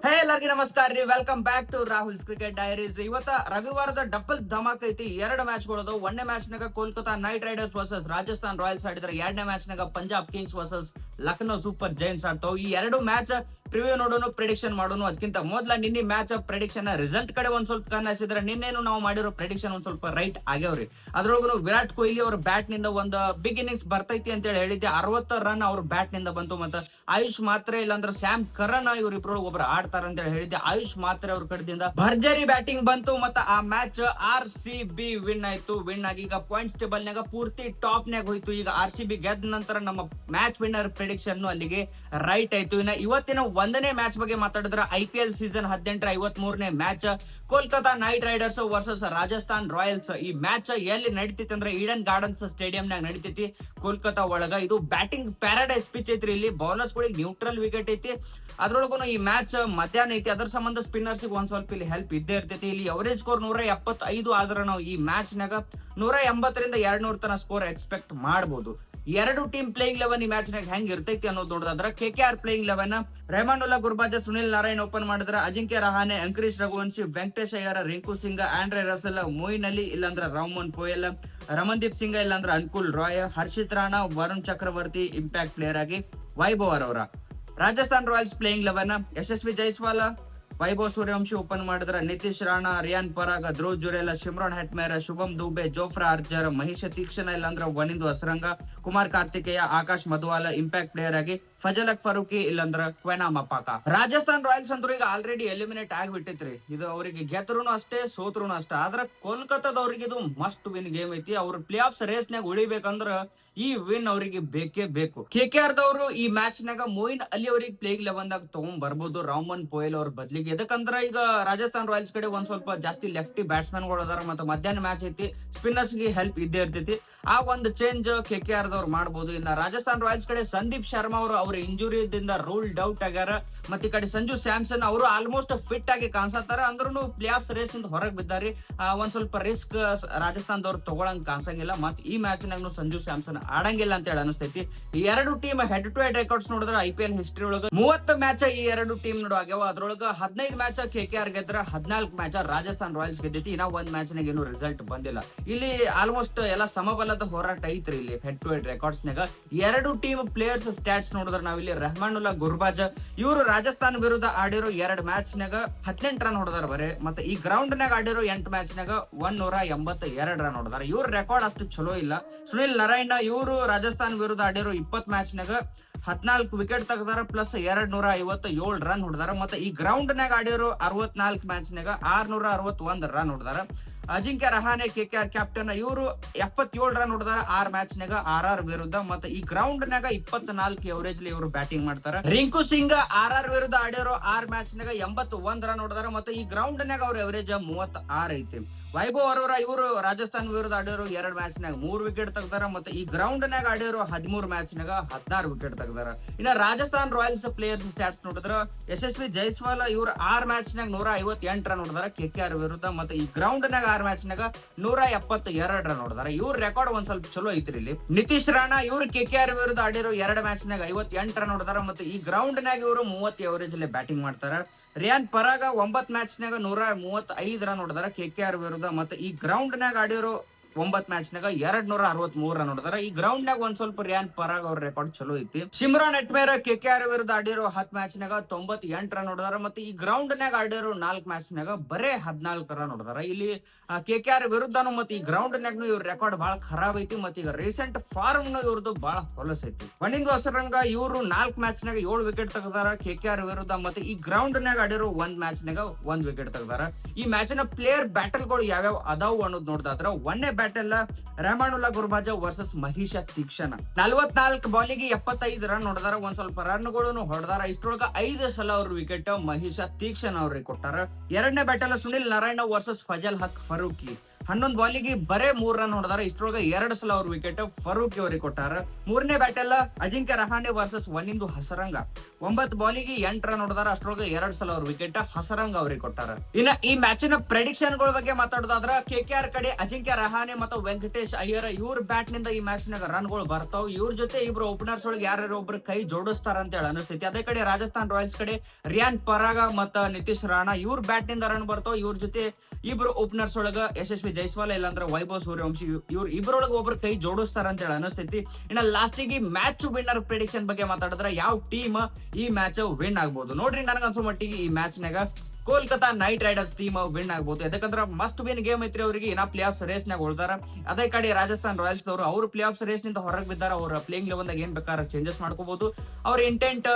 ಎಲ್ಲರಿಗೂ ನಮಸ್ಕಾರ ರೀ. Welcome back to Rahul's cricket diaries. ಇವತ್ತ ರವಿವಾರದ ಡಬಲ್ ಧಮಾಕ್ ಐತಿ. ಎರಡು ಮ್ಯಾಚ್ ಗಳು. ಒಂದನೇ ಮ್ಯಾಚ್ ನಾಗ Kolkata Knight Riders versus Rajasthan Royals ಆಡಿದ್ರೆ, ಎರಡನೇ ಮ್ಯಾಚ್ ನಾಗ Punjab Kings versus Lucknow Super Giants ಆಡ್ತಾವ್. ಈ ಎರಡು ಮ್ಯಾಚ್ ಪ್ರಿವ್ಯೂ ನೋಡೋನು, ಪ್ರಿಡಿಕ್ಷನ್ ಮಾಡೋನು. ಅದಕ್ಕಿಂತ ಮೊದಲ ನಿನ್ನೆ ಮ್ಯಾಚ್ ಪ್ರಿಡಿಕ್ಷನ್ ರಿಸಲ್ಟ್ ಕಡೆ ಒಂದ್ ಸ್ವಲ್ಪ ಕನ್ನಿಸಿದ್ರೆ, ನಿನ್ನೇನು ನಾವು ಮಾಡಿರೋ ಪ್ರಿಡಿಕ್ಷನ್ ಒಂದ್ ಸ್ವಲ್ಪ ರೈಟ್ ಆಗ್ಯಾವ್ರಿ. ಅದ್ರೊಳಗೂ ವಿರಾಟ್ ಕೊಹ್ಲಿ ಅವ್ರ ಬ್ಯಾಟ್ ನಿಂದ ಒಂದು ಬಿಗ್ ಇನ್ನಿಂಗ್ಸ್ ಬರ್ತೈತಿ ಅಂತ ಹೇಳಿದ್ದೆ. 60 ರನ್ ಅವ್ರ ಬ್ಯಾಟ್ ನಿಂದ ಬಂತು. ಮತ್ತೆ ಆಯುಷ್ ಮಾತ್ರ ಇಲ್ಲಾಂದ್ರೆ ಸ್ಯಾಮ್ ಕರನ್ ಇವ್ರಿಬ್ರೊಳಗೆ ಒಬ್ರು ಆಡ್ತಾರ ಅಂತ ಹೇಳಿದ್ದೆ. ಆಯುಷ್ ಮಾತ್ರ ಅವ್ರ ಕಡೆದಿಂದ ಭರ್ಜರಿ ಬ್ಯಾಟಿಂಗ್ ಬಂತು. ಮತ್ತೆ ಆ ಮ್ಯಾಚ್ RCB ವಿನ್ ಆಯ್ತು. ವಿನ್ ಆಗಿ ಈಗ ಪಾಯಿಂಟ್ಸ್ ಟೇಬಲ್ ನಾಗ ಪೂರ್ತಿ ಟಾಪ್ ನಾಗ ಹೋಯ್ತು. ಈಗ RCB ಗೆದ್ದ ನಂತರ ನಮ್ಮ ಮ್ಯಾಚ್ ವಿನ್ನರ್ ಪ್ರಿಡಿಕ್ಷನ್ ಅಲ್ಲಿಗೆ ರೈಟ್ ಆಯ್ತು. ಇನ್ನ ಇವತ್ತಿನ ಒಂದನೇ ಮ್ಯಾಚ್ ಬಗ್ಗೆ ಮಾತಾಡಿದ್ರೆ, IPL ಸೀಸನ್ 18ರ 53ನೇ match Kolkata Knight Riders versus Rajasthan Royals. ಈ ಮ್ಯಾಚ್ ಎಲ್ಲಿ ನಡೀತೈತಿ ಅಂದ್ರೆ ಈಡನ್ ಗಾರ್ಡನ್ಸ್ ಸ್ಟೇಡಿಯಂ ನಾಗ ನಡೀತೈತಿ ಕೋಲ್ಕತಾ ಒಳಗ. ಇದು ಬ್ಯಾಟಿಂಗ್ ಪ್ಯಾರಡೈಸ್ ಪಿಚ್ ಐತ್ರಿ. ಇಲ್ಲಿ ಬೌಲರ್ಸ್ ಗಳಿಗೆ ನ್ಯೂಟ್ರಲ್ ವಿಕೆಟ್ ಐತಿ. ಅದ್ರೊಳಗೂ ಈ ಮ್ಯಾಚ್ ಮಧ್ಯಾಹ್ನ ಐತಿ. ಅದ್ರ ಸಂಬಂಧ ಸ್ಪಿನ್ನರ್ಸ್ ಒಂದ್ ಸ್ವಲ್ಪ ಇಲ್ಲಿ ಹೆಲ್ಪ್ ಇದ್ದೇ ಇರ್ತೈತಿ. ಇಲ್ಲಿ ಅವರೇಜ್ ಸ್ಕೋರ್ 175 ಆದ್ರೆ ನಾವು ಈ ಮ್ಯಾಚ್ ನಾಗ 180ರಿಂದ 200 ತನ ಸ್ಕೋರ್ ಎಕ್ಸ್ಪೆಕ್ಟ್ ಮಾಡಬಹುದು. ಎರಡು ಟೀಮ್ ಪ್ಲೇಯಿಂಗ್ 11 ಈ ಮ್ಯಾಚ್ ನಾಗ ಹೆಂಗ್ ಇರ್ತೈತಿ ಅನ್ನೋದು ನೋಡಿದ್ರ, KKR playing 11 Rahmanullah Gurbaz, Sunil Narayan open ಮಾಡಿದ್ರ, ಅಜಿಂಕ್ಯ ರಹಾನೆ, ಅಂಕರೀಶ್ ರಘುವಂಶಿ, ವೆಂಕಟೇಶ್ ಅಯ್ಯರ್, ರಿಂಕು ಸಿಂಗ್, ಆಂಡ್ರೆ ರಸಲ್, ಮೊಯಿನ್ ಅಲಿ ಇಲ್ಲಾಂದ್ರ ರಾಮನ್ ಪೋಯಲ್, ರಮನ್ದೀಪ್ ಸಿಂಗ್ ಇಲ್ಲಾಂದ್ರ ಅನ್ಕುಲ್ ರಾಯ್, ಹರ್ಷಿತ್ ರಾಣಾ, ವರುಣ್ ಚಕ್ರವರ್ತಿ ಇಂಪ್ಯಾಕ್ಟ್ ಪ್ಲೇಯರ್ ಆಗಿ ವೈಭವ್ ಅವರ. Rajasthan Royals playing 11 Yashasvi Jaiswal, Vaibhav Suryavanshi open ಮಾಡಿದ್ರ, Nitish Rana, Riyan Parag, Dhruv Jurel, Shimron Hetmyer, Shubham Dubey, Jofra Archer, Maheesh Theekshana ಇಲ್ಲಾಂದ್ರ ವನಿಂದು ಹಸರಂಗ, ಕುಮಾರ್ ಕಾರ್ತಿಕೇಯ, ಆಕಾಶ್ ಮಧುವಾಲ ಇಂಪ್ಯಾಕ್ಟ್ ಪ್ಲೇಯರ್ ಆಗಿ ಫಜಲಕ್ ಫರೂಕಿ ಇಲ್ಲಾಂದ್ರ ಕ್ವೆನಾ ಮಪಾಕ. ರಾಜಸ್ಥಾನ್ ರಾಯಲ್ಸ್ ಅಂತೂ ಈಗ ಆಲ್ರೆಡಿ ಎಲಿಮಿನೇಟ್ ಆಗಿಬಿಟ್ಟಿತ್ರಿ. ಇದು ಅವರಿಗೆ ಗೆದ್ರುನು ಅಷ್ಟೇ, ಸೋತ್ರುನು ಅಷ್ಟೇ. ಆದ್ರ ಕೋಲ್ಕತ್ತಾದವ್ರಿಗೆ ಇದು ಮಸ್ಟ್ ವಿನ್ ಗೇಮ್ ಐತಿ. ಅವ್ರ ಪ್ಲೇ ಆಫ್ಸ್ ರೇಸ್ ನಾಗ ಉಳಿಬೇಕಂದ್ರ ಈ ವಿನ್ ಅವರಿಗೆ ಬೇಕೇ ಬೇಕು. KKR ದವರು ಈ ಮ್ಯಾಚ್ ನಾಗ ಮೊಯಿನ್ ಅಲಿ ಅವ್ರಿಗೆ ಪ್ಲೇಯಿಂಗ್ 11 ದಾಗ ತಗೊಂಡ್ ಬರ್ಬೋದು, ರಾಮನ್ ಪೋಯಲ್ ಅವ್ರ ಬದ್ಲಿಗೆ. ಎದಕ್ಕಂದ್ರ ಈಗ ರಾಜಸ್ಥಾನ್ ರಾಯಲ್ಸ್ ಕಡೆ ಒಂದ್ ಸ್ವಲ್ಪ ಜಾಸ್ತಿ ಲೆಫ್ಟಿ ಬ್ಯಾಟ್ಸ್ಮನ್ ಗಳು ಅದಾರ. ಮತ್ತೆ ಮಧ್ಯಾಹ್ನ ಮ್ಯಾಚ್ ಐತಿ, ಸ್ಪಿನ್ನರ್ಸ್ ಗೆ ಹೆಲ್ಪ್ ಇದ್ದೇ ಇರ್ತೈತಿ. ಆ ಒಂದು ಚೇಂಜ್ KKR ದವ್ರು ಮಾಡಬಹುದು. ಇನ್ನ ರಾಜಸ್ಥಾನ್ ರಾಯಲ್ಸ್ ಕಡೆ ಸಂದೀಪ್ ಶರ್ಮಾ ಅವರು ಅವ್ರ ಇಂಜುರಿದಿಂದ ರೂಲ್ಡ್ ಔಟ್ ಆಗ್ಯಾರ. ಮತ್ತೆ ಈ ಕಡೆ ಸಂಜು ಸ್ಯಾಮ್ಸನ್ ಅವರು ಆಲ್ಮೋಸ್ಟ್ ಫಿಟ್ ಆಗಿ ಕಾಣಿಸತ್ತಾರ. ಅಂದ್ರೂ ಪ್ಲೇ ಆಫ್ ರೇಸ್ ಇಂದ ಹೊರಗೆ ಬಿದ್ದಾರಿ. ಒಂದ್ ಸ್ವಲ್ಪ ರಿಸ್ಕ್ ರಾಜಸ್ಥಾನದವ್ರು ತಗೊಳಂಗ್ ಕಾಣಿಸಂಗಿಲ್ಲ. ಮತ್ತೆ ಈ ಮ್ಯಾಚ್ ನಾಗ ಸಂಜು ಸ್ಯಾಮ್ಸನ್ ಆಡಂಗಿಲ್ಲ ಅಂತ ಹೇಳಿ ಅನಿಸ್ತೈತಿ. ಈ ಎರಡು team head to head records ನೋಡಿದ್ರೆ IPL ಹಿಸ್ಟ್ರಿ ಒಳಗ 30 ಮ್ಯಾಚ್ ಈ ಎರಡು ಟೀಮ್ ನೋಡು ಆಗ್ಯಾವ. ಅದ್ರೊಳಗ 15 ಮ್ಯಾಚ್ KKR ಗೆದ್ರ, 14 ಮ್ಯಾಚ್ ರಾಜಸ್ಥಾನ್ ರಾಯಲ್ಸ್ ಗೆದ್ದೈತಿ. ಇನ್ನ ಒಂದ್ ಮ್ಯಾಚ್ ನಾಗ ಏನು ರಿಸಲ್ಟ್ ಬಂದಿಲ್ಲ. ಇಲ್ಲಿ ಆಲ್ಮೋಸ್ಟ್ ಎಲ್ಲ ಸಮಬಲದ ಹೋರಾಟ ಐತ್ರಿ ಇಲ್ಲಿ ಹೆಡ್ ಟು ಹೆಡ್ ರೆಕಾರ್ಡ್ಸ್ ನಾಗ. ಎರಡು ಟೀಮ್ ಪ್ಲೇಯರ್ಸ್ ಸ್ಟಾಟ್ಸ್ ನೋಡಿದ್ರೆ ನಾವಿಲ್ಲಿ ರೆಹಮಾನುಲ್ಲಾ ಗುರ್ಬಾಜ್ ಇವರು ರಾಜಸ್ಥಾನ್ ವಿರುದ್ಧ ಆಡಿರೋ 2 ಮ್ಯಾಚ್ ನಾಗ 18 ರನ್ ಹೊಡೆದಾರ ಬರೇ. ಮತ್ತೆ ಈ ಗ್ರೌಂಡ್ ನಾಗ ಆಡಿರೋ 8 ಮ್ಯಾಚ್ ನಾಗ 182 ರನ್ ಹೊಡೆದಾರ. ಇವ್ರ ರೆಕಾರ್ಡ್ ಅಷ್ಟು ಚಲೋ ಇಲ್ಲ. ಸುನಿಲ್ ನಾರಾಯಣ್ ಇವರು ರಾಜಸ್ಥಾನ್ ವಿರುದ್ಧ ಆಡಿರೋ 20 ಮ್ಯಾಚ್ ನಾಗ 14 ವಿಕೆಟ್ ತೆಗೆದಾರ, ಪ್ಲಸ್ 257 ರನ್ ಹೊಡೆದಾರ. ಮತ್ತೆ ಈ ಗ್ರೌಂಡ್ ನಾಗ ಆಡಿರೋ 64 ಮ್ಯಾಚ್ ನಾಗ 661 ರನ್ ಹೊಡೆದಾರ. ಅಜಿಂಕ್ಯ ರಹಾನೆ KKR ಕ್ಯಾಪ್ಟನ್ ಇವರು 77 ರನ್ ಹೊಡೆದಾರ 6 ಮ್ಯಾಚ್ ನಾಗ RR ವಿರುದ್ಧ. ಮತ್ತೆ ಈ ಗ್ರೌಂಡ್ ನಾಗ 24 ಎವರೇಜ್ ಇವರು ಬ್ಯಾಟಿಂಗ್ ಮಾಡ್ತಾರ. ರಿಂಕು ಸಿಂಗ್ RR ವಿರುದ್ಧ ಆಡಿರೋ 6 ಮ್ಯಾಚ್ ನಾಗ 81 ರನ್ ಹೊಡೆದಾರ. ಮತ್ತೆ ಈ ಗ್ರೌಂಡ್ ನಾಗ ಅವ್ರ ಎವರೇಜ್ 36 ಐತಿ. ವೈಭವ್ ಅರೋರಾ ಇವರು ರಾಜಸ್ಥಾನ್ ವಿರುದ್ಧ ಆಡಿರೋ 2 ಮ್ಯಾಚ್ ನಾಗ 3 ವಿಕೆಟ್ ತೆಗ್ದಾರ. ಮತ್ತೆ ಈ ಗ್ರೌಂಡ್ ನಾಗ ಆಡಿರೋ 13 ಮ್ಯಾಚ್ ನಾಗ 16 ವಿಕೆಟ್ ತೆಗ್ದಾರ. ಇನ್ನ ರಾಜಸ್ಥಾನ್ ರಾಯಲ್ಸ್ ಪ್ಲೇಯರ್ಸ್ ಸ್ಟಾಟ್ಸ್ ನೋಡಿದ್ರ, ಯಶಸ್ವಿ ಜೈಸ್ವಾಲ್ ಇವ್ರು 6 ಮ್ಯಾಚ್ ನಾಗ 158 ರನ್ ಹೊಡೆದಾರ KKR ವಿರುದ್ಧ. ಮತ್ತೆ ಈ ಗ್ರೌಂಡ್ ನಾಗ 6 ಮ್ಯಾಚ್ ನಾಗ 172 ರನ್ ಹೊಡೆದಾರ. ಇವ್ರ ರೆಕಾರ್ಡ್ ಒಂದ್ ಸ್ವಲ್ಪ ಚಲೋ ಐತ್ರಿ ಇಲ್ಲಿ. ನಿತೀಶ್ ರಾಣಾ ಇವ್ರು KKR ವಿರುದ್ಧ ಆಡಿರೋ 2 ಮ್ಯಾಚ್ ನಾಗ 58 ರನ್ ಹೊಡೆದಾರ. ಮತ್ತೆ ಈ ಗ್ರೌಂಡ್ ನಾಗ ಇವರು 30 ಎವರೇಜ್ ಅಲ್ಲಿ ಬ್ಯಾಟಿಂಗ್ ಮಾಡ್ತಾರ. ರಿಯಾನ್ ಪರಾಗ 9 ಮ್ಯಾಚ್ ನಾಗ 135 ರನ್ ಹೊಡೆದಾರ KKR ವಿರುದ್ಧ. ಮತ್ತೆ ಈ ಗ್ರೌಂಡ್ ನಾಗ ಆಡಿರೋ 9 ಮ್ಯಾಚ್ ನಾಗ 263 ರನ್ ಹೊಡೆದಾರ. ಈ ಗ್ರೌಂಡ್ ನಾಗ ಒಂದ್ ಸ್ವಲ್ಪ ರಿಯಾನ್ ಪರಾಗ್ ಅವ್ರ ರೆಕಾರ್ಡ್ ಚಲೋ ಐತಿ. ಶಿಮ್ರಾನ್ ಹೆಟ್ಮೇರ್ KKR ವಿರುದ್ಧ ಆಡಿರೋ 10 ಮ್ಯಾಚ್ ನಾಗ 98 ರನ್ ಹೊಡೆದಾರ. ಮತ್ತೆ ಈ ಗ್ರೌಂಡ್ ನಾಗ ಆಡಿರೋ 4 ಮ್ಯಾಚ್ ನಾಗ ಬರೇ 14 ರನ್ ಹೊಡೆದಾರ. ಇಲ್ಲಿ KKR ವಿರುದ್ಧನು ಮತ್ತೆ ಈ ಗ್ರೌಂಡ್ ನಾಗ ಇವ್ರ ರೆಕಾರ್ಡ್ ಬಹಳ ಖರಾಬ್ ಐತಿ. ಮತ್ತೆ ಈಗ ರೀಸೆಂಟ್ ಫಾರ್ಮ್ ಇವ್ರದ್ದು ಬಹಳ ಹೊಲಸ್ ಐತಿ. ವನಿಂದು ಹಸರಂಗ ಇವರು 4 ಮ್ಯಾಚ್ ನಾಗ 7 ವಿಕೆಟ್ ತೆಗೆದಾರ KKR ವಿರುದ್ಧ. ಮತ್ತೆ ಈ ಗ್ರೌಂಡ್ ನಾಗ ಆಡಿರೋ 1 ಮ್ಯಾಚ್ ನಾಗ 1 ವಿಕೆಟ್ ತೆಗೆದಾರ. ಈ ಮ್ಯಾಚ್ ನ ಪ್ಲೇಯರ್ ಬ್ಯಾಟಲ್ ಗಳು ಯಾವ್ಯಾವ ಅದಾವು ಅನ್ನೋದು ನೋಡಿದ್ರ, ಒಂದೇ battle ರೆಹಮಾನುಲ್ಲಾ ಗುರ್ಬಾಜ versus Mahesh Theekshana 44 ಬಾಲಿಗೆ 75 run ಹೊಡೆದಾರ. ಒಂದ್ ಸ್ವಲ್ಪ ರನ್ ಗಳನ್ನು ಹೊಡೆದಾರ. ಇಷ್ಟೊಳಗ 5 ಸಲ ಅವ್ರ ವಿಕೆಟ್ ಮಹೇಶ ತೀಕ್ಷಣ ಅವ್ರಿಗೆ ಕೊಟ್ಟಾರ. ಎರಡನೇ ಬ್ಯಾಟಲ್ ಸುನಿಲ್ ನಾರಾಯಣ ವರ್ಸಸ್ ಫಜಲ್ ಹಕ್ ಫರೂಕಿ 11 ಬಾಲಿಗೆ ಬರೇ 3 ರನ್ ಹೊಡೆದಾರ. ಇಷ್ಟರೊಳಗ 2 ಸಲ ಅವ್ರ ವಿಕೆಟ್ ಫರೂಕ್ ಅವರಿಗೆ ಕೊಟ್ಟಾರ. ಮೂರನೇ ಬ್ಯಾಟಲ್ ಅಜಿಂಕ್ಯ ರಹಾನೆ ವರ್ಸಸ್ ಒನ್ನಿಂದು ಹಸರಂಗ. 9 ಬಾಲಿಗೆ 8 ರನ್ ಹೊಡೆದಾರ. ಅಷ್ಟರೊಳಗ 2 ಸಲ ಅವ್ರ ವಿಕೆಟ್ ಹಸರಂಗ ಅವರಿಗೆ ಕೊಟ್ಟಾರ. ಇನ್ನ ಈ ಮ್ಯಾಚಿನ ಪ್ರೆಡಿಕ್ಷನ್ ಗಳ ಬಗ್ಗೆ ಮಾತಾಡೋದಾದ್ರ ಕೆಕೆಆರ್ ಕಡೆ ಅಜಿಂಕ್ಯ ರಹಾನೆ ಮತ್ತು ವೆಂಕಟೇಶ್ ಅಯ್ಯರ್ ಇವ್ರ ಬ್ಯಾಟ್ ನಿಂದ ಈ ಮ್ಯಾಚ್ ನಾಗ ರನ್ ಗಳು ಬರ್ತಾವ್. ಇವ್ರ ಜೊತೆ ಇಬ್ರು ಓಪನರ್ಸ್ ಒಳಗೆ ಯಾರು ಒಬ್ರು ಕೈ ಜೋಡಿಸ್ತಾರ ಅಂತ ಹೇಳಿ ಅನಿಸ್ತೈತಿ. ಅದೇ ಕಡೆ ರಾಜಸ್ಥಾನ್ ರಾಯಲ್ಸ್ ಕಡೆ ರಿಯಾನ್ ಪರಾಗ ಮತ್ತ ನಿತೀಶ್ ರಾಣಾ ಇವ್ರ ಬ್ಯಾಟ್ ನಿಂದ ರನ್ ಬರ್ತಾವ್. ಇವ್ರ ಜೊತೆ ಇಬ್ರು ಓಪನರ್ಸ್ ಒಳಗ ಯಶಸ್ವಿ ಜೈಸ್ವಾಲ್ ಇಲ್ಲಾಂದ್ರೆ ವೈಭವ್ ಸೂರ್ಯವಂಶಿ ಇವ್ರ ಇಬ್ಬರೊಳಗ ಒಬ್ರು ಕೈ ಜೋಡಿಸ್ತಾರ ಅಂತ ಹೇಳಿ ಅನಿಸ್ತೈತಿ. ಇನ್ನ ಲಾಸ್ಟಿಗೆ ಮ್ಯಾಚ್ ವಿನ್ನರ್ ಪ್ರೆಡಿಕ್ಷನ್ ಬಗ್ಗೆ ಮಾತಾಡಿದ್ರೆ ಯಾವ ಟೀಮ್ ಈ ಮ್ಯಾಚ್ ವಿನ್ ಆಗ್ಬಹುದು ನೋಡ್ರಿ. ನನಗ ಅನ್ಸೋ ಮಟ್ಟಿಗೆ ಈ ಮ್ಯಾಚ್ ನಾಗ Kolkata Knight Riders team win ಆಗ್ಬಹುದು. ಯಾಕಂದ್ರೆ ಮಸ್ಟ್ ವಿನ್ ಗೇಮ್ ಐತ್ರಿ ಅವ್ರಿಗೆ. ಇನ್ನ ಪ್ಲೇ ಆಫ್ಸ್ ರೇಸ್ ನಾಗ ಉಳ್ದಾರ. ಅದೇ ಕಡೆ ರಾಜಸ್ಥಾನ್ ರಾಯಲ್ಸ್ ದವರು ಅವ್ರು ಪ್ಲೇ ಆಫ್ಸ್ ರೇಸ್ ನಿಂದ ಹೊರಗೆ ಬಿದ್ದಾರ. ಅವ್ರ ಪ್ಲೇಯಿಂಗ್ ಲೆವೆಲ್ ಏನ್ ಬೇಕಾದ್ರೆ ಚೇಂಜಸ್ ಮಾಡ್ಕೋಬಹುದು. ಅವ್ರ ಇಂಟೆಂಟ್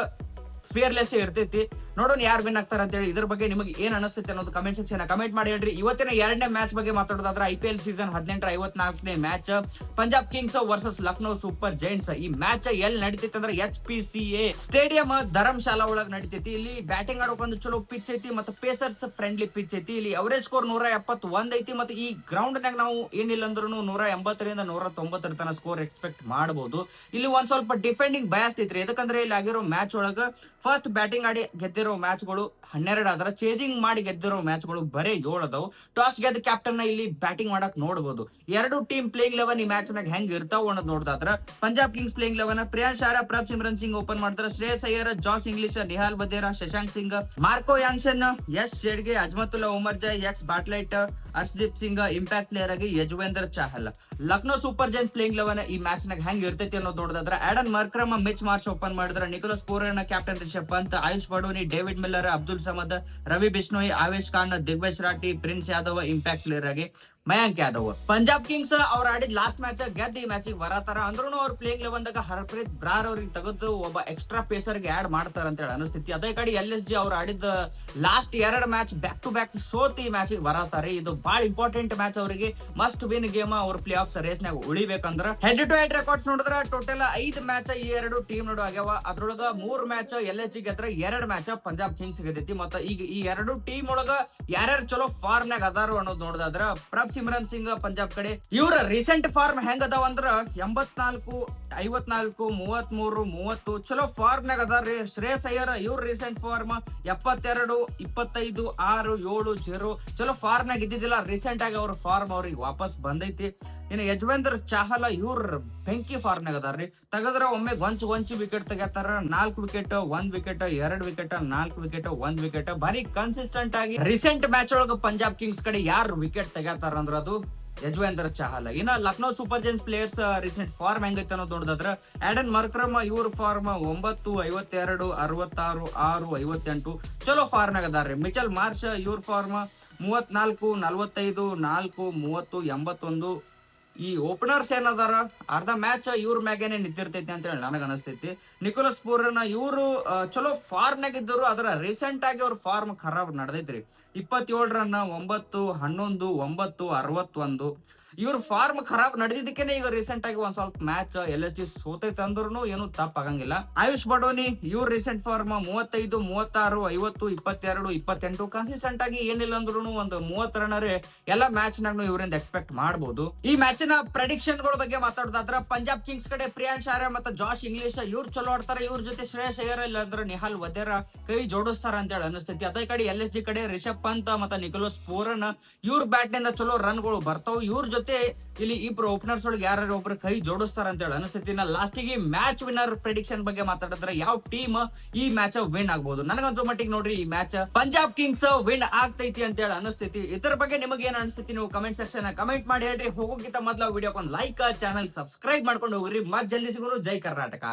ಫಿಯರ್ಲೆಸ್ ಇರ್ತೈತಿ. ನೋಡೋಣ ಯಾರು ವಿನ್ ಆಗ್ತಾರ ಅಂತ ಹೇಳಿ. ಇದ್ರ ಬಗ್ಗೆ ನಿಮಗೆ ಏನ್ ಅನಿಸ್ತೈತೆ ಅನ್ನೋದು ಕಮೆಂಟ್ ಸೆಕ್ಷನ್ ಕಮೆಂಟ್ ಮಾಡಿ ಹೇಳ್ರಿ. ಇವತ್ತಿನ 2ನೇ ಮ್ಯಾಚ್ ಬಗ್ಗೆ ಮಾತಾಡೋದಾದ್ರೆ IPL ಸೀಸನ್ 18ರ 54ನೇ match Punjab Kings versus Lucknow Super Giants. ಈ ಮ್ಯಾಚ್ ಎಲ್ಲಿ ನಡೀತೈತಿ ಅಂದ್ರೆ HPCA ಸ್ಟೇಡಿಯಂ ಧರ್ಮಶಾಲಾ ಒಳಗ್ ನಡೀತೈತಿ. ಇಲ್ಲಿ ಬ್ಯಾಟಿಂಗ್ ಆಡೋಕೊಂದು ಚಲೋ ಪಿಚ್ ಐತಿ ಮತ್ತೆ ಪೇಸರ್ಸ್ ಫ್ರೆಂಡ್ಲಿ ಪಿಚ್ ಐತಿ. ಇಲ್ಲಿ ಅವರೇಜ್ ಸ್ಕೋರ್ 171 ಐತಿ. ಮತ್ತೆ ಈ ಗ್ರೌಂಡ್ ನಾಗ ನಾವು ಏನಿಲ್ಲ ಅಂದ್ರೂ 180ರಿಂದ 190 ತನ ಸ್ಕೋರ್ ಎಕ್ಸ್ಪೆಕ್ಟ್ ಮಾಡಬಹುದು. ಇಲ್ಲಿ ಒಂದ್ ಸ್ವಲ್ಪ ಡಿಫೆಂಡಿಂಗ್ ಬಯಾಸ್ಟ್ ಐತ್ರಿ. ಯಾಕಂದ್ರೆ ಇಲ್ಲಿ ಆಗಿರೋ ಮ್ಯಾಚ್ ಒಳಗ ಫಸ್ಟ್ ಬ್ಯಾಟಿಂಗ್ ಆಡಿ ಗೆದ್ದಿರೋ ಮ್ಯಾಚ್ ಗಳು 12 ಆದ್ರ ಚೇಜಿಂಗ್ ಮಾಡಿ ಗೆದ್ದಿರೋ ಮ್ಯಾಚ್ ಗಳು ಬರೇ 7 ಅದಾವು. ಟಾಸ್ ಗೆದ್ದ ಕ್ಯಾಪ್ಟನ್ ನ ಇಲ್ಲಿ ಬ್ಯಾಟಿಂಗ್ ಮಾಡಕ್ ನೋಡಬಹುದು. ಎರಡು ಟೀಮ್ ಪ್ಲೇಯಿಂಗ್ ಲೆವೆನ್ ಈ ಮ್ಯಾಚ್ ನಾಗ ಹೆಂಗ್ ಇರ್ತಾವ ಅನ್ನೋದು ನೋಡಿದ್ರ Punjab Kings playing eleven Priyansh Arya, Prabhsimran Singh open ಮಾಡ್ತಾರೆ. Shreyas Iyer, Josh Inglis, Nehal Wadhera, Shashank Singh, Marco Jansen, Yash Shedge, Azmatullah Omarzai, Xavier Bartlett, Arshdeep Singh impact player ಆಗಿ Yuzvendra Chahal. Lucknow Super Giants playing eleven ಈ ಮ್ಯಾಚ್ ನಾಗ ಹೆಂಗ್ ಇರ್ತೈತಿ ಅನ್ನೋದು ನೋಡಿದ್ರ Aiden Markram, Mitch Marsh open ಮಾಡಿದ್ರೆ. Nicholas Pooran, captain Rishabh Pant, Ayush Badoni, David Miller, Abdul Samad, Ravi Bishnoi, Avesh Khan, Digvijay Rathi, Prince Yadav impact player ಆಗಿ ಮಯಾಂಕ್ ಯಾದವ್. ಪಂಜಾಬ್ ಕಿಂಗ್ಸ್ ಅವ್ರು ಆಡಿದ ಲಾಸ್ಟ್ ಮ್ಯಾಚ್ ಗೆದ್ದ ಈ ಮ್ಯಾಚ್ ಬರತಾರ. ಅಂದ್ರೂ ಅವ್ರ ಪ್ಲೇಯಿಂಗ್ ಲೆವೆನ್ ದಾಗ ಹರ್ಪ್ರೀತ್ ಬ್ರಾರ್ ಅವ್ರಿಗೆ ತೆಗೆದು ಒಬ್ಬ ಎಕ್ಸ್ಟ್ರಾ ಪೇಸರ್ ಗೆ ಆಡ್ ಮಾಡ್ತಾರ ಅಂತ ಹೇಳಿ ಅನಿಸ್ತೈತಿ. ಅದೇ ಕಡೆ LSG ಅವ್ರು ಆಡಿದ last 2 match back to back ಸೋತ್ ಈ ಮ್ಯಾಚ್ ಬರತಾರೆ. ಇದು ಬಹಳ ಇಂಪಾರ್ಟೆಂಟ್ ಮ್ಯಾಚ್ ಅವರಿಗೆ. ಮಸ್ಟ್ ವಿನ್ ಗೇಮ್ ಅವ್ರ ಪ್ಲೇ ಆಫ್ಸ್ ರೇಸ್ ನಾಗ ಉಳಿಬೇಕಂದ್ರ. ಹೆಡ್ ಟು ಹೆಡ್ ರೆಕಾರ್ಡ್ಸ್ ನೋಡಿದ್ರೆ ಟೋಟಲ್ 5 ಮ್ಯಾಚ್ ಈ 2 ಟೀಮ್ ನಡು ಆಗ್ಯಾವ. ಅದ್ರೊಳಗ 3 ಮ್ಯಾಚ್ LSG ಗೆದ್ರೆ 2 ಮ್ಯಾಚ್ ಪಂಜಾಬ್ ಕಿಂಗ್ಸ್ ಗೆದ್ದೈತಿ. ಮತ್ತ ಈಗ ಈ 2 ಟೀಮ್ ಒಳಗ ಯಾರ್ಯಾರು ಚಲೋ ಫಾರ್ಮ್ ನಾಗ ಅದಾರು ಅನ್ನೋದು ನೋಡಿದ್ರ ಪ್ರಭ್ ಸಿಮ್ರನ್ ಸಿಂಗ್ ಪಂಜಾಬ್ ಕಡೆ ಇವ್ರ ರೀಸೆಂಟ್ ಫಾರ್ಮ್ ಹೆಂಗ್ ಅದಾವ ಅಂದ್ರ 84, 54, 33, 30 ಚಲೋ ಫಾರ್ಮ್ ನಾಗ ಅದಾರ್ರಿ. ಶ್ರೇಯಸ್ ಅಯ್ಯರ್ ಇವ್ರ ರೀಸೆಂಟ್ ಫಾರ್ಮ್ 72, 25, 6, 7, 0 ಚಲೋ ಫಾರ್ಮ್ ನಾಗ ಇದ್ದಿದ್ದಿಲ್ಲ. ರೀಸೆಂಟ್ ಆಗಿ ಅವ್ರ ಫಾರ್ಮ್ ಅವ್ರಿಗೆ ವಾಪಸ್ ಬಂದೈತಿ. ಇನ್ನು ಯಜುವೇಂದ್ರ ಚಾಹಲ್ ಇವ್ರ ಬೆಂಕಿ ಫಾರ್ಮ್ ನಾಗ ಅದಾರ್ರಿ. ತೆಗದ್ರ ಒಮ್ಮೆ ಗೊಂಚಿ ವಿಕೆಟ್ ತೆಗಿತಾರ. 4 wicket, 1 wicket, 2 wicket, 4 wicket, 1 wicket. ಬಾರಿ ಕನ್ಸಿಸ್ಟೆಂಟ್ ಆಗಿ ರೀಸೆಂಟ್ ಮ್ಯಾಚ್ ಒಳಗ ಪಂಜಾಬ್ ಕಿಂಗ್ಸ್ ಕಡೆ ಯಾರು ವಿಕೆಟ್ ತೆಗಿತಾರ ಅಂದ್ರ ಅದು ಯಜುವೇಂದ್ರ ಚಾಹಲ್. ಇನ್ನ Lucknow Super Giants players recent form ಹೆಂಗೈತೆ ಅನ್ನೋದು ನೋಡಿದ್ರ ಆಡನ್ ಮರ್ಕ್ರಮ್ ಇವ್ರ ಫಾರ್ಮ್ 9, 52, 66, 6, 58 ಚಲೋ ಫಾರ್ಮ್ ನಾಗ ಅದಾರ್ರಿ. ಮಿಚಲ್ ಮಾರ್ಷ್ ಇವ್ರ ಫಾರ್ಮ್ 34, 45, 4, 30, 81. ಈ ಓಪನರ್ಸ್ ಏನದಾರ ಅರ್ಧ ಮ್ಯಾಚ್ ಇವ್ರ ಮ್ಯಾಗೇನೆ ನಿಂತಿರ್ತೈತಿ ಅಂತ ಹೇಳಿ ನನಗ ಅನಿಸ್ತೈತಿ. ನಿಕೋಲಸ್ ಪೂರನ್ ಇವ್ರು ಚಲೋ ಫಾರ್ಮ್ ನಾಗ ಇದ್ದರು. ಅದರ ರೀಸೆಂಟ್ ಆಗಿ ಅವ್ರ ಫಾರ್ಮ್ ಖರಾಬ್ ನಡೆದೈತ್ರಿ. 27 ರನ್, 9, 11, 9, 61 ಇವ್ರ ಫಾರ್ಮ್ ಖರಾಬ್ ನಡೆದಿದ್ದಕ್ಕೇನೆ ಈಗ ರೀಸೆಂಟ್ ಆಗಿ ಒಂದ್ ಸ್ವಲ್ಪ ಮ್ಯಾಚ್ LSG ಸೋತೈತೆ ಅಂದ್ರೂ ಏನು ತಪ್ಪಾಗಂಗಿಲ್ಲ. ಆಯುಷ್ ಬಡೋನಿ ಇವ್ರ ರೀಸೆಂಟ್ ಫಾರ್ಮ್ 35, 36, 50, 22, 28 ಕನ್ಸಿಸ್ಟೆಂಟ್ ಆಗಿ ಏನಿಲ್ಲ ಅಂದ್ರೂ ಒಂದು 30 ರನ್ ಎಲ್ಲಾ ಮ್ಯಾಚ್ ನಾಗ ಇವರಿಂದ ಎಕ್ಸ್ಪೆಕ್ಟ್ ಮಾಡಬಹುದು. ಈ ಮ್ಯಾಚಿನ ಪ್ರೆಡಿಕ್ಷನ್ ಗಳ ಬಗ್ಗೆ ಮಾತಾಡೋದಾದ್ರ ಪಂಜಾಬ್ ಕಿಂಗ್ಸ್ ಕಡೆ ಪ್ರಿಯಾಂಶ್ ಆರ್ಯ ಮತ್ತು ಜಾಶ್ ಇಂಗ್ಲಿಷ್ ಇವ್ರು ಚಲೋ ಆಡ್ತಾರೆ. ಇವ್ರ ಜೊತೆ ಶ್ರೇಯಸ್ ಅಯ್ಯರ್ ಇಲ್ಲ ಅಂದ್ರೆ ನಿಹಾಲ್ ವದೇರಾ ಕೈ ಜೋಡಿಸ್ತಾರ ಅಂತ ಹೇಳಿ ಅನಿಸ್ತೈತಿ. ಅದೇ ಕಡೆ LSG ಕಡೆ ರಿಷಬ್ ಪಂತ್ ಮತ್ತು ನಿಕೋಲಸ್ ಪೂರನ್ ಇವ್ರ ಬ್ಯಾಟ್ ನಿಂದ ಚಲೋ ರನ್ ಗಳು ಬರ್ತಾವ. ಇವ್ರ ಜೊತೆ ಇಲ್ಲಿ ಇಬ್ರು ಓಪನರ್ಸ್ ಒಳಗೆ ಯಾರು ಒಬ್ರು ಕೈ ಜೋಡಿಸ್ತಾರ ಅಂತ ಹೇಳಿ ಅನಿಸ್ತೈತಿ. ಲಾಸ್ಟಿಗೆ ಮ್ಯಾಚ್ ವಿನ್ನರ್ ಪ್ರೆಡಿಕ್ಷನ್ ಬಗ್ಗೆ ಮಾತಾಡಿದ್ರೆ ಯಾವ ಟೀಮ್ ಈ ಮ್ಯಾಚ್ ವಿನ್ ಆಗ್ಬಹುದು. ನನಗನ್ಸೋ ಮಟ್ಟಿಗೆ ನೋಡ್ರಿ ಈ ಮ್ಯಾಚ್ ಪಂಜಾಬ್ ಕಿಂಗ್ಸ್ ವಿನ್ ಆಗ್ತೈತಿ ಅಂತ ಹೇಳಿ ಅನಿಸ್ತೈತಿ. ಇದ್ರ ಬಗ್ಗೆ ನಿಮಗೆ ಏನ್ ಅನಿಸ್ತೈತಿ ನೀವು ಕಮೆಂಟ್ ಸೆಕ್ಷನ್ ಕಮೆಂಟ್ ಮಾಡಿ ಹೇಳ್ರಿ. ಹೋಗೋಕ್ಕಿಂತ ಮೊದಲ ವಿಡಿಯೋಕ್ಕೆ ಒಂದು ಲೈಕ್, ಚಾನಲ್ ಸಬ್ಸ್ಕ್ರೈಬ್ ಮಾಡ್ಕೊಂಡು ಹೋಗ್ರಿ. ಮತ್ ಜಲ್ದಿ ಸಿಗೋರು. ಜೈ ಕರ್ನಾಟಕ.